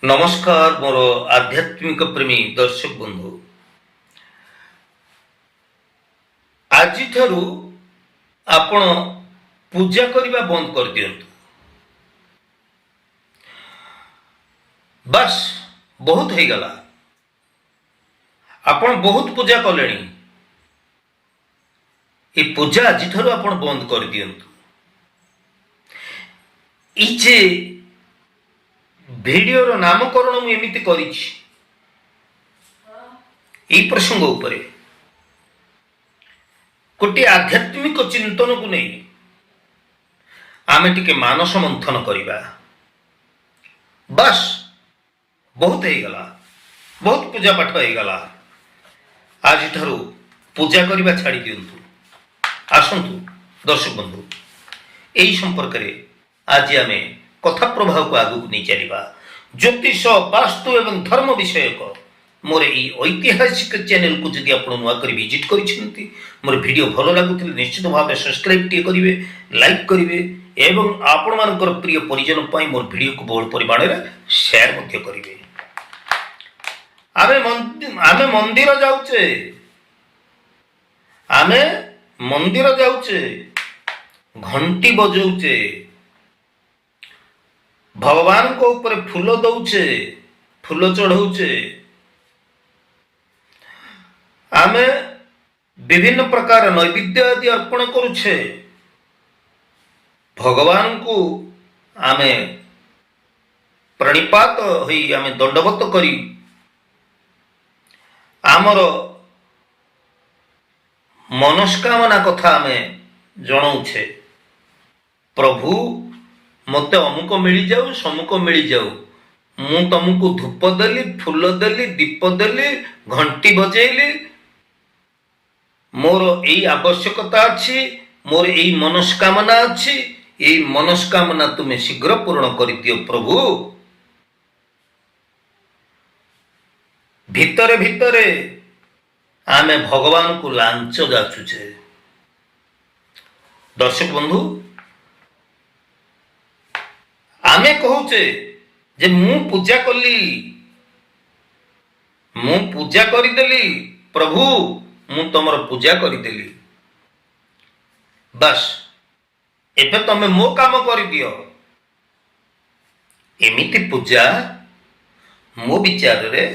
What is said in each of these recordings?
नमस्कार मोर आध्यात्मिक प्रेमी दर्शक बंधु आज आपण पूजा करने बंद कर दियंतु। बस बहुत हो गला, आपण बहुत पूजा कले। ये पूजा आज आपण बंद कर दियंतु। इचे भिडियोर नामकरण मु एमिति करिछि। ई प्रसंग उपरे गोटे आध्यात्मिक चिंतन को नहीं आमे टिके मानस मंथन करिबा। बस बहुत हो गला, बहुत पूजा पाठ हो गला। आज ठारू पूजा करिबा छाड़ी दियंतु। आसंतु दर्शक बंधु, एही संपर्क रे आज आमे कथा प्रभाव को आगू नहीं चलिबा। ज्योतिष, वास्तु एवं धर्म विषयक मोर ई ऐतिहासिक चैनल को जदि आपण नुआ करी विजिट करिसेंती, मोर वीडियो भलो लागुथिले निश्चित भाव सब्सक्राइब टिए करिवे, लाइक करिवे एवं आपण मानकर प्रिय परिजन पई मोर वीडियो को बहुल परिमाण रे शेयर मध्य करिवे। आमे मंदिर जाउचे, आमे मंदिर जाउचे, घंटी बजाउचे, भगवान को ऊपर फूल दौचे, फूल चढ़ौचे, आमे विभिन्न प्रकार नैवेद्य आदि अर्पण करुछे। भगवान को आमे प्रणिपात होई आमे दंडवत करी आमर मनस्कामना कथा आमे जणाउछे। प्रभु मते अमुक मिली जाऊ, समुक मिली जाऊ, मु तुमको धूप देली, फूल देली, दीप देली, घंटी बजेली, मोर एई आवश्यकता अच्छी, मोर एई मनस्कामना अच्छी, एई मनस्कामना तुम्हें शीघ्र पूर्ण कर दियो प्रभु। भितरे भितरे आमे भगवान को लांच जाचुचे। दर्शक बंधु, आमे कहूचे जे मु पूजा कली, मु पूजा करिदेली, प्रभु मु तमर पूजा करिदेली, बस एबे तमे मो काम करि दियो। एमिति पूजा मो विचार रे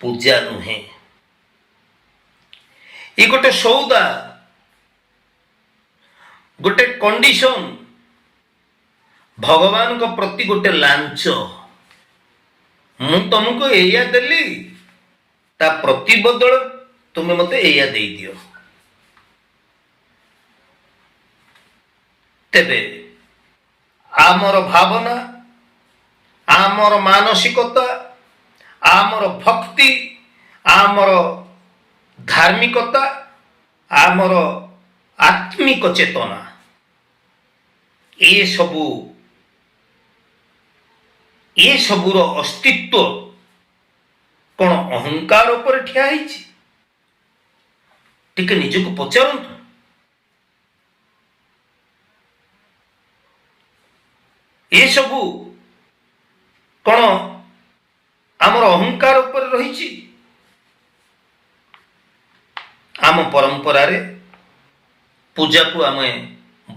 पूजा नुहे। ई गोटे सौदा, गोटे कंडीशन, भगवान को प्रति गोटे लांच। मु तुमको एया देली, ता प्रति बदल तुम्हें मते एया दे दियो। तेबे आमर भावना, आमर मानसिकता, आमर भक्ति, आमर धार्मिकता, आमर आत्मिक चेतना, ये सबुर अस्तित्व कौन अहंकार उपर ठिया होइछि? टिके निजको पचारंतु। ये सबु कौन आमर अहंकार उपर रहिछि? आम परंपरा रे पूजा को आमे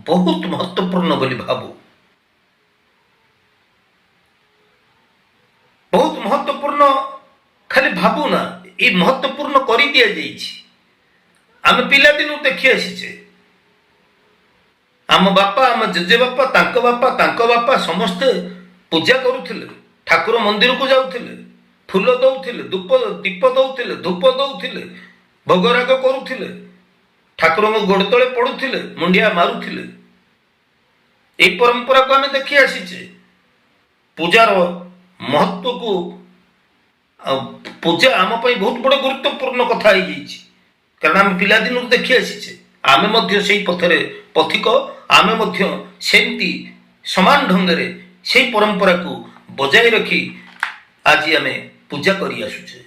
बहुत महत्वपूर्ण बोली भाबू। बहुत महत्वपूर्ण खाली भाबू ना, ये महत्वपूर्ण करी दिया जाइछि। आमे पिला दिनु देखि आसीचे, आम बापा, आम जेजे बापा, तांको बापा समस्ते पूजा करुथिले, ठाकुर मंदिर को जाउथिले, फूल दउथिले, दीप दउथिले, धूप दउथिले, भोगराग करुथिले, ठाकुर गोड़ तले पड़ुथिले, मुंडिया मारुथिले। ए परंपरा को आमे देखि आसीचे। पूजार महत्व को, पूजा आम पई बहुत बड़ गुरुत्वपूर्ण कथा हो जाइछि, कारण आम पिला दिन देखि आसीचे। आमे मध्य सेही पथरे पथिक, आमे मध्य सेमती समान ढंग रे सेही परंपरा को बजाय रखी आज आमे पूजा करी आसुचे।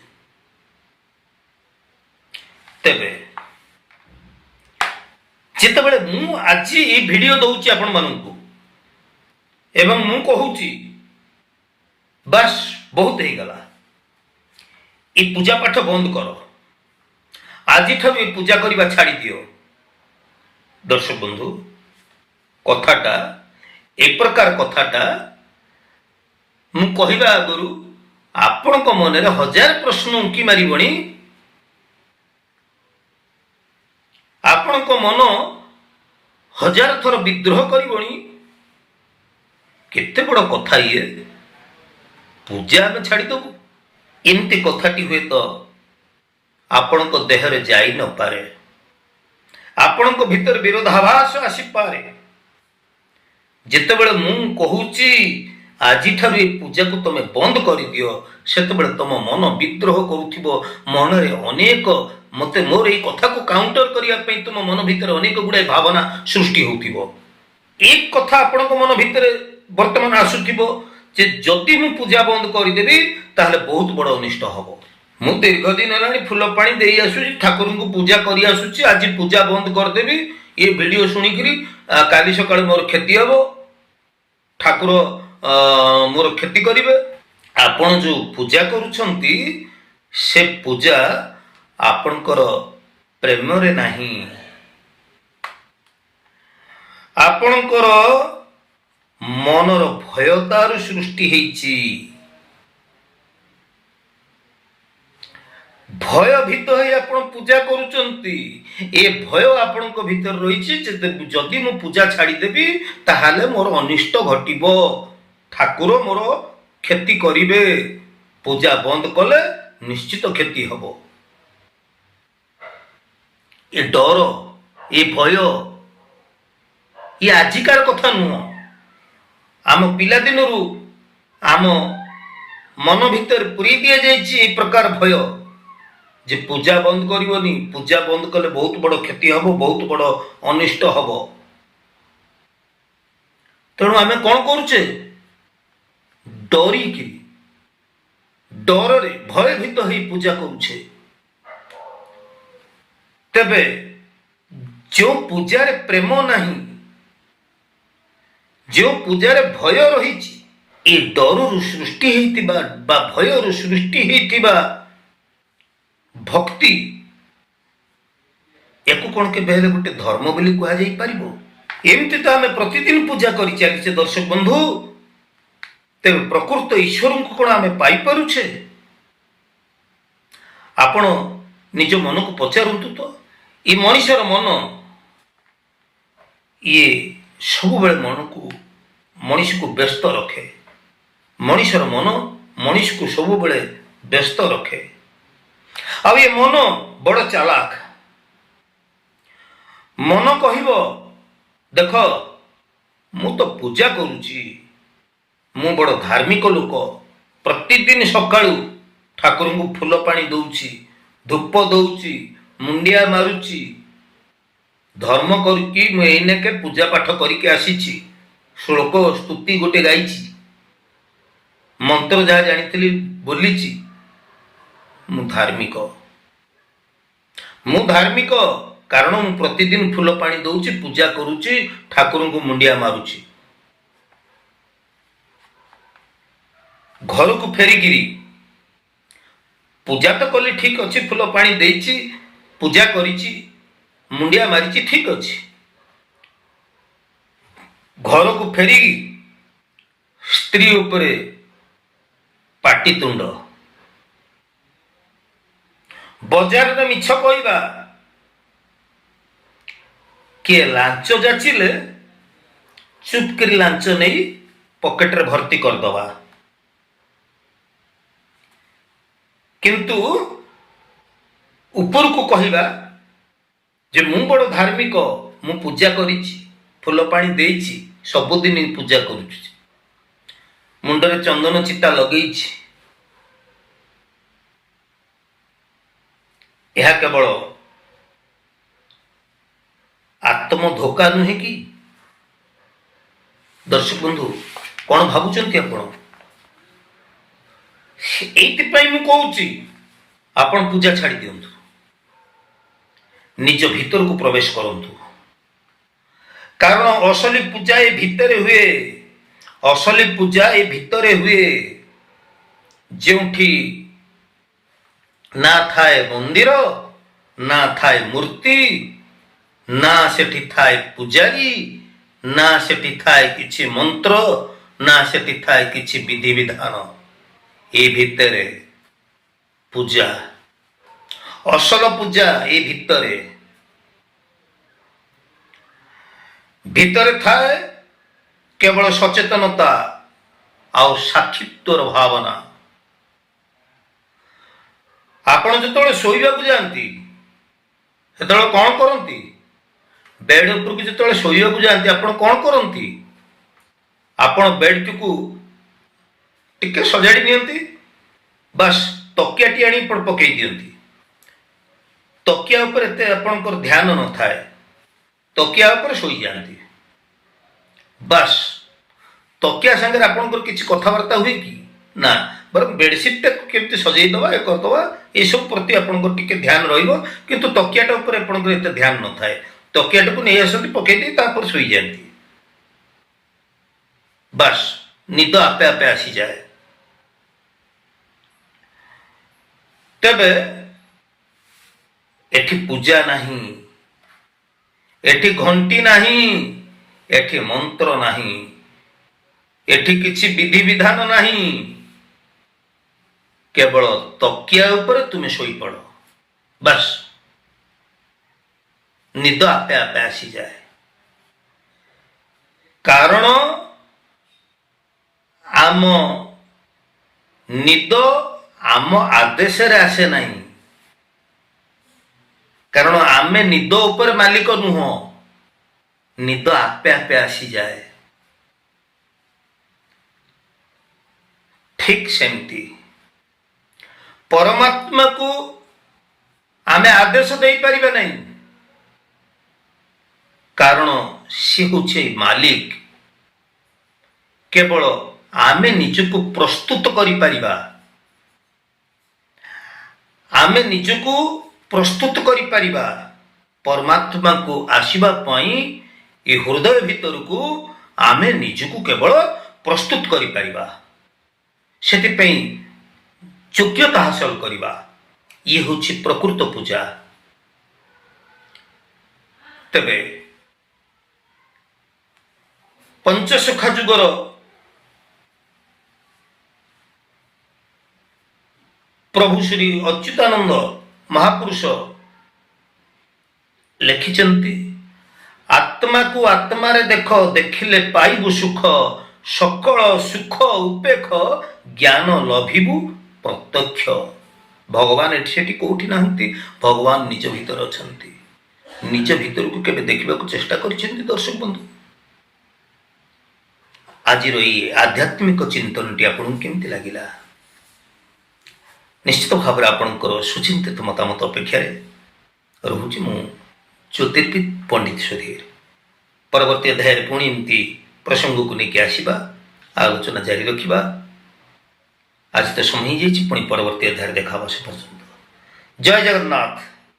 तेबे जितेबाला मु आज ये वीडियो दउची आपण मानकु एवं मु कहूची बस ବହୁତ ହେଇଗଲା। ଏ ପୂଜା ପାଠ ବନ୍ଦ କର। ଆଜିଠାରୁ ଏ ପୂଜା କରିବା ଛାଡ଼ି ଦିଅ। ଦର୍ଶକ ବନ୍ଧୁ, କଥାଟା ଏ ପ୍ରକାର କଥାଟା ମୁଁ କହିବା ଆଗରୁ ଆପଣଙ୍କ ମନରେ ହଜାର ପ୍ରଶ୍ନ ଉଙ୍କି ମାରିବଣି। ଆପଣଙ୍କ ମନ ହଜାର ଥର ବିଦ୍ରୋହ କରିବଣି। କେତେ ବଡ଼ କଥା ଇଏ, ପୂଜା ଆମେ ଛାଡ଼ିଦେବୁ। ଏମିତି କଥାଟି ହୁଏତ ଆପଣଙ୍କ ଦେହରେ ଯାଇ ନପାରେ, ଆପଣଙ୍କ ଭିତରେ ବିରୋଧାଭାସ ଆସିପାରେ। ଯେତେବେଳେ ମୁଁ କହୁଛି ଆଜିଠାରୁ ଏ ପୂଜାକୁ ତମେ ବନ୍ଦ କରିଦିଅ, ସେତେବେଳେ ତମ ମନ ବିଦ୍ରୋହ କରୁଥିବ। ମନରେ ଅନେକ ମୋତେ ମୋର ଏଇ କଥାକୁ କାଉଣ୍ଟର କରିବା ପାଇଁ ତୁମ ମନ ଭିତରେ ଅନେକ ଗୁଡ଼ାଏ ଭାବନା ସୃଷ୍ଟି ହେଉଥିବ। ଏକ କଥା ଆପଣଙ୍କ ମନ ଭିତରେ ବର୍ତ୍ତମାନ ଆସୁଥିବ ଯେ ଯଦି ମୁଁ ପୂଜା ବନ୍ଦ କରିଦେବି ତାହେଲେ ବହୁତ ବଡ଼ ଅନିଷ୍ଟ ହେବ। ମୁଁ ଦୀର୍ଘ ଦିନ ହେଲାଣି ଫୁଲ ପାଣି ଦେଇ ଆସୁଛି, ଠାକୁରଙ୍କୁ ପୂଜା କରି ଆସୁଛି, ଆଜି ପୂଜା ବନ୍ଦ କରିଦେବି, ଏ ଭିଡ଼ିଓ ଶୁଣିକିରି କାଲି ସକାଳେ ମୋର କ୍ଷତି ହେବ, ଠାକୁର ମୋର କ୍ଷତି କରିବେ। ଆପଣ ଯେଉଁ ପୂଜା କରୁଛନ୍ତି ସେ ପୂଜା ଆପଣଙ୍କର ପ୍ରେମରେ ନାହିଁ, ଆପଣଙ୍କର ମନର ଭୟତାରୁ ସୃଷ୍ଟି ହେଇଛି। ଭୟଭୀତ ହୋଇ ଆପଣ ପୂଜା କରୁଛନ୍ତି। ଏ ଭୟ ଆପଣଙ୍କ ଭିତରେ ରହିଛି ଯେ ଯଦି ମୁଁ ପୂଜା ଛାଡ଼ିଦେବି ତାହେଲେ ମୋର ଅନିଷ୍ଟ ଘଟିବ, ଠାକୁର ମୋର କ୍ଷତି କରିବେ, ପୂଜା ବନ୍ଦ କଲେ ନିଶ୍ଚିତ କ୍ଷତି ହେବ। ଏ ଡର, ଏ ଭୟ, ଏ ଆଜିକାର କଥା ନୁହଁ। ଆମ ପିଲାଦିନରୁ ଆମ ମନ ଭିତରେ ପୁରେଇ ଦିଆଯାଇଛି ଏ ପ୍ରକାର ଭୟ ଯେ ପୂଜା ବନ୍ଦ କରିବନି, ପୂଜା ବନ୍ଦ କଲେ ବହୁତ ବଡ଼ କ୍ଷତି ହେବ, ବହୁତ ବଡ଼ ଅନିଷ୍ଟ ହେବ। ତେଣୁ ଆମେ କ'ଣ କରୁଛେ? ଡରିକି, ଡରରେ ଭୟଭୀତ ହୋଇ ପୂଜା କରୁଛେ। ତେବେ ଯେଉଁ ପୂଜାରେ ପ୍ରେମ ନାହିଁ, ଯେଉଁ ପୂଜାରେ ଭୟ ରହିଛି, ଏ ଡରରୁ ସୃଷ୍ଟି ହେଇଥିବା ବା ଭୟରୁ ସୃଷ୍ଟି ହେଇଥିବା ଭକ୍ତି, ୟାକୁ କ'ଣ କେବେ ହେଲେ ଗୋଟେ ଧର୍ମ ବୋଲି କୁହାଯାଇପାରିବ? ଏମିତି ତ ଆମେ ପ୍ରତିଦିନ ପୂଜା କରି ଚାଲିଛେ ଦର୍ଶକ ବନ୍ଧୁ। ତେବେ ପ୍ରକୃତ ଈଶ୍ୱରଙ୍କୁ କ'ଣ ଆମେ ପାଇପାରୁଛେ? ଆପଣ ନିଜ ମନକୁ ପଚାରନ୍ତୁ ତ। ଏ ମଣିଷର ମନ, ଇଏ ସବୁବେଳେ ମଣିଷକୁ ବ୍ୟସ୍ତ ରଖେ। ମଣିଷର ମନ ମଣିଷକୁ ସବୁବେଳେ ବ୍ୟସ୍ତ ରଖେ। ଆଉ ଏ ମନ ବଡ଼ ଚାଲାକ। ମନ କହିବ, ଦେଖ ମୁଁ ତ ପୂଜା କରୁଛି, ମୁଁ ବଡ଼ ଧାର୍ମିକ ଲୋକ, ପ୍ରତିଦିନ ସକାଳୁ ଠାକୁରଙ୍କୁ ଫୁଲ ପାଣି ଦଉଛି, ଧୂପ ଦଉଛି, ମୁଣ୍ଡିଆ ମାରୁଛି, ଧର୍ମ କରିକି ମୁଁ ଏଇନାକେ ପୂଜା ପାଠ କରିକି ଆସିଛି, ଶ୍ଲୋକ ସ୍ତୁତି ଗୋଟେ ଗାଇଛି, ମନ୍ତ୍ର ଯାହା ଜାଣିଥିଲି ବୋଲିଛି। ମୁଁ ଧାର୍ମିକ କାରଣ ମୁଁ ପ୍ରତିଦିନ ଫୁଲ ପାଣି ଦଉଛି, ପୂଜା କରୁଛି, ଠାକୁରଙ୍କୁ ମୁଣ୍ଡିଆ ମାରୁଛି। ଘରକୁ ଫେରିକିରି ପୂଜା ତ କଲି, ଠିକ ଅଛି, ଫୁଲ ପାଣି ଦେଇଛି, ପୂଜା କରିଛି, ମୁଣ୍ଡିଆ ମାରିଛି, ଠିକ ଅଛି। ଘରକୁ ଫେରିକି ସ୍ତ୍ରୀ ଉପରେ ପାଟିତୁଣ୍ଡ, ବଜାରରେ ମିଛ କହିବା, କିଏ ଲାଞ୍ଚ ଯାଚିଲେ ଚୁପ୍ କରି ଲାଞ୍ଚ ନେଇ ପକେଟରେ ଭର୍ତ୍ତି କରିଦବା। କିନ୍ତୁ ଉପରକୁ କହିବା ଯେ ମୁଁ ବଡ଼ ଧାର୍ମିକ, ମୁଁ ପୂଜା କରିଛି, ଫୁଲ ପାଣି ଦେଇଛି, ସବୁଦିନ ପୂଜା କରୁଛି, ମୁଣ୍ଡରେ ଚନ୍ଦନ ଚିତା ଲଗେଇଛି। ଏହା କେବଳ ଆତ୍ମଧୋକା ନୁହେଁ କି? ଦର୍ଶକ ବନ୍ଧୁ, କ'ଣ ଭାବୁଛନ୍ତି ଆପଣ? ଏଇଥିପାଇଁ ମୁଁ କହୁଛି ଆପଣ ପୂଜା ଛାଡ଼ି ଦିଅନ୍ତୁ, ନିଜ ଭିତରକୁ ପ୍ରବେଶ କରନ୍ତୁ। କାରଣ ଅସଲି ପୂଜା ଏ ଭିତରେ ହୁଏ, ଅସଲି ପୂଜା ଏ ଭିତରେ ହୁଏ। ଯେଉଁଠି ନା ଥାଏ ମନ୍ଦିର, ନା ଥାଏ ମୂର୍ତ୍ତି, ନା ସେଠି ଥାଏ ପୂଜାରୀ, ନା ସେଠି ଥାଏ କିଛି ମନ୍ତ୍ର, ନା ସେଠି ଥାଏ କିଛି ବିଧିବିଧାନ। ଏ ଭିତରେ ପୂଜା, ଅସଲ ପୂଜା ଏ ଭିତରେ ଥାଏ କେବଳ ସଚେତନତା ଆଉ ସାକ୍ଷିତ୍ୱର ଭାବନା। ଆପଣ ଯେତେବେଳେ ଶୋଇବାକୁ ଯାଆନ୍ତି ସେତେବେଳେ କ'ଣ କରନ୍ତି? ବେଡ୍ ଉପରକୁ ଯେତେବେଳେ ଶୋଇବାକୁ ଯାଆନ୍ତି ଆପଣ କ'ଣ କରନ୍ତି? ଆପଣ ବେଡ୍ଟିକୁ ଟିକେ ସଜାଡ଼ି ନିଅନ୍ତି, ବାସ୍ ତକିଆଟି ଆଣି ପକେଇ ଦିଅନ୍ତି। ତକିଆ ଉପରେ ଏତେ ଆପଣଙ୍କର ଧ୍ୟାନ ନଥାଏ, ତକିଆ ଉପରେ ଶୋଇଯାଆନ୍ତି। ବାସ୍ ତକିଆ ସାଙ୍ଗରେ ଆପଣଙ୍କର କିଛି କଥାବାର୍ତ୍ତା ହୁଏ କି? ନା, ବରଂ ବେଡସିଟ୍ଟାକୁ କେମିତି ସଜେଇଦେବା, ଏ କରିଦେବା, ଏସବୁ ପ୍ରତି ଆପଣଙ୍କର ଟିକେ ଧ୍ୟାନ ରହିବ, କିନ୍ତୁ ତକିଆଟା ଉପରେ ଆପଣଙ୍କର ଏତେ ଧ୍ୟାନ ନଥାଏ। ତକିଆଟାକୁ ନେଇ ଆସନ୍ତି, ପକେଇ ଦେଇ ତାପରେ ଶୋଇଯାଆନ୍ତି। ବାସ୍ ନିଦ ଆପେ ଆପେ ଆସିଯାଏ। ତେବେ ଏଠି ପୂଜା ନାହିଁ, ଏଠି ଘଣ୍ଟି ନାହିଁ, ଏଠି ମନ୍ତ୍ର ନାହିଁ, ଏଠି କିଛି ବିଧିବିଧାନ ନାହିଁ। କେବଳ ତକିଆ ଉପରେ ତୁମେ ଶୋଇପଡ଼, ବାସ୍ ନିଦ ଆପେ ଆପେ ଆସିଯାଏ। କାରଣ ଆମ ନିଦ ଆମ ଆଦେଶରେ ଆସେ ନାହିଁ, କାରଣ ଆମେ ନିଦ ଉପରେ ମାଲିକ ନୁହଁ। ନିଦ ଆପେ ଆପେ ଆସିଯାଏ। ଠିକ୍ ସେମିତି ପରମାତ୍ମାକୁ ଆମେ ଆଦେଶ ଦେଇପାରିବା ନାହିଁ, କାରଣ ସେ ହେଉଛି ମାଲିକ। କେବଳ ଆମେ ନିଜକୁ ପ୍ରସ୍ତୁତ କରିପାରିବା, ଆମେ ନିଜକୁ ପ୍ରସ୍ତୁତ କରିପାରିବା ପରମାତ୍ମାକୁ ଆସିବା ପାଇଁ। ଏ ହୃଦୟ ଭିତରକୁ ଆମେ ନିଜକୁ କେବଳ ପ୍ରସ୍ତୁତ କରିପାରିବା, ସେଥିପାଇଁ ଯୋଗ୍ୟତା ହାସଲ କରିବା। ଇଏ ହେଉଛି ପ୍ରକୃତ ପୂଜା। ତେବେ ପଞ୍ଚସଖା ଯୁଗର ପ୍ରଭୁ ଶ୍ରୀ ଅଚ୍ୟୁତାନନ୍ଦ ମହାପୁରୁଷ ଲେଖିଛନ୍ତି, ଆତ୍ମାକୁ ଆତ୍ମାରେ ଦେଖ, ଦେଖିଲେ ପାଇବୁ ସୁଖ, ସକଳ ସୁଖ ଉପେକ୍ଷ, ଜ୍ଞାନ ଲଭିବୁ ପ୍ରତ୍ୟକ୍ଷ। ଭଗବାନ ଏଠି ସେଠି କୋଉଠି ନାହାନ୍ତି, ଭଗବାନ ନିଜ ଭିତରେ ଅଛନ୍ତି। ନିଜ ଭିତରକୁ କେବେ ଦେଖିବାକୁ ଚେଷ୍ଟା କରିଛନ୍ତି ଦର୍ଶକ ବନ୍ଧୁ? ଆଜିର ଏହି ଆଧ୍ୟାତ୍ମିକ ଚିନ୍ତନଟି ଆପଣଙ୍କୁ କେମିତି ଲାଗିଲା? ନିଶ୍ଚିତ ଭାବରେ ଆପଣଙ୍କର ସୁଚିନ୍ତିତ ମତାମତ ଅପେକ୍ଷାରେ ରହୁଛି। ମୁଁ ଜ୍ୟୋତିର୍ବିଦ ପଣ୍ଡିତ ସୁଧୀର। ପରବର୍ତ୍ତୀ ଅଧ୍ୟାୟରେ ପୁଣି ଏମିତି ପ୍ରସଙ୍ଗକୁ ନେଇକି ଆସିବା, ଆଲୋଚନା ଜାରି ରଖିବା। ଆଜି ତ ସମୟ ହେଇଯାଇଛି, ପୁଣି ପରବର୍ତ୍ତୀ ଅଧ୍ୟାୟରେ ଦେଖା ହେବା। ସେ ପର୍ଯ୍ୟନ୍ତ ଜୟ ଜଗନ୍ନାଥ।